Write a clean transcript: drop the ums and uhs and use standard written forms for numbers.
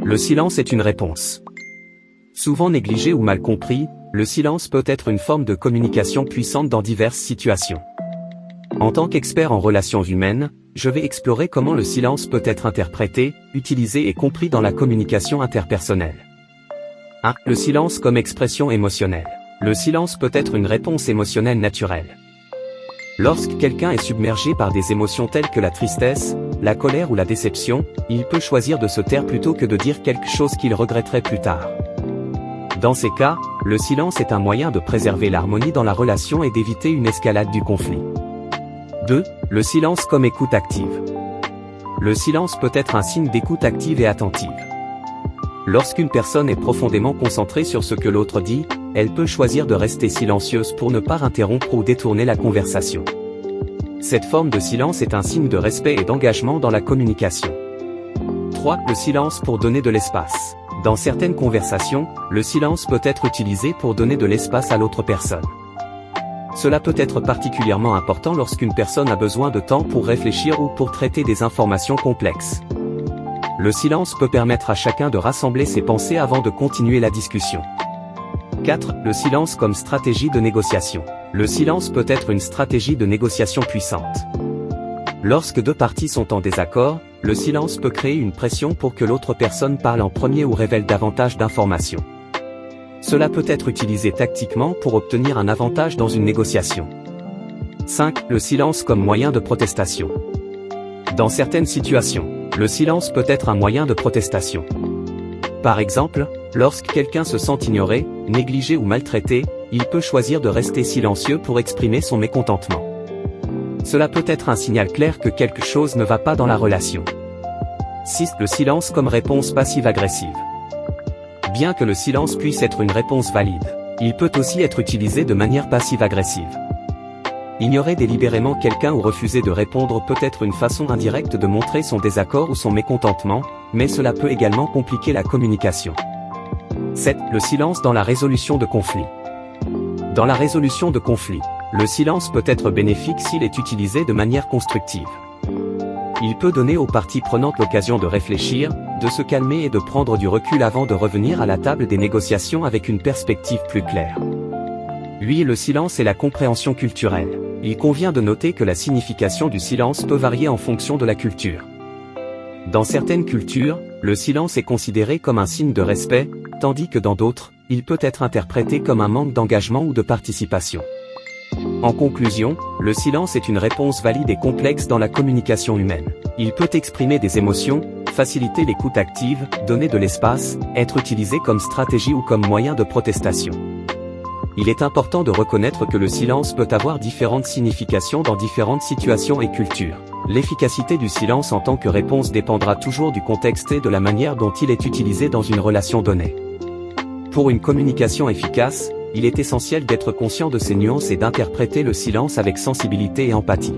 Le silence est une réponse. Souvent négligé ou mal compris, le silence peut être une forme de communication puissante dans diverses situations. En tant qu'expert en relations humaines, je vais explorer comment le silence peut être interprété, utilisé et compris dans la communication interpersonnelle. 1. Le silence comme expression émotionnelle. Le silence peut être une réponse émotionnelle naturelle. Lorsque quelqu'un est submergé par des émotions telles que la tristesse, la colère ou la déception, il peut choisir de se taire plutôt que de dire quelque chose qu'il regretterait plus tard. Dans ces cas, le silence est un moyen de préserver l'harmonie dans la relation et d'éviter une escalade du conflit. 2. Le silence comme écoute active. Le silence peut être un signe d'écoute active et attentive. Lorsqu'une personne est profondément concentrée sur ce que l'autre dit, elle peut choisir de rester silencieuse pour ne pas interrompre ou détourner la conversation. Cette forme de silence est un signe de respect et d'engagement dans la communication. 3. Le silence pour donner de l'espace. Dans certaines conversations, le silence peut être utilisé pour donner de l'espace à l'autre personne. Cela peut être particulièrement important lorsqu'une personne a besoin de temps pour réfléchir ou pour traiter des informations complexes. Le silence peut permettre à chacun de rassembler ses pensées avant de continuer la discussion. 4. Le silence comme stratégie de négociation. Le silence peut être une stratégie de négociation puissante. Lorsque deux parties sont en désaccord, le silence peut créer une pression pour que l'autre personne parle en premier ou révèle davantage d'informations. Cela peut être utilisé tactiquement pour obtenir un avantage dans une négociation. 5. Le silence comme moyen de protestation. Dans certaines situations, le silence peut être un moyen de protestation. Par exemple, lorsque quelqu'un se sent ignoré, négligé ou maltraité, il peut choisir de rester silencieux pour exprimer son mécontentement. Cela peut être un signal clair que quelque chose ne va pas dans la relation. 6. Le silence comme réponse passive-agressive. Bien que le silence puisse être une réponse valide, il peut aussi être utilisé de manière passive-agressive. Ignorer délibérément quelqu'un ou refuser de répondre peut être une façon indirecte de montrer son désaccord ou son mécontentement, mais cela peut également compliquer la communication. 7. Le silence dans la résolution de conflits. Dans la résolution de conflits, le silence peut être bénéfique s'il est utilisé de manière constructive. Il peut donner aux parties prenantes l'occasion de réfléchir, de se calmer et de prendre du recul avant de revenir à la table des négociations avec une perspective plus claire. 8. Le silence et la compréhension culturelle. Il convient de noter que la signification du silence peut varier en fonction de la culture. Dans certaines cultures, le silence est considéré comme un signe de respect, tandis que dans d'autres, il peut être interprété comme un manque d'engagement ou de participation. En conclusion, le silence est une réponse valide et complexe dans la communication humaine. Il peut exprimer des émotions, faciliter l'écoute active, donner de l'espace, être utilisé comme stratégie ou comme moyen de protestation. Il est important de reconnaître que le silence peut avoir différentes significations dans différentes situations et cultures. L'efficacité du silence en tant que réponse dépendra toujours du contexte et de la manière dont il est utilisé dans une relation donnée. Pour une communication efficace, il est essentiel d'être conscient de ces nuances et d'interpréter le silence avec sensibilité et empathie.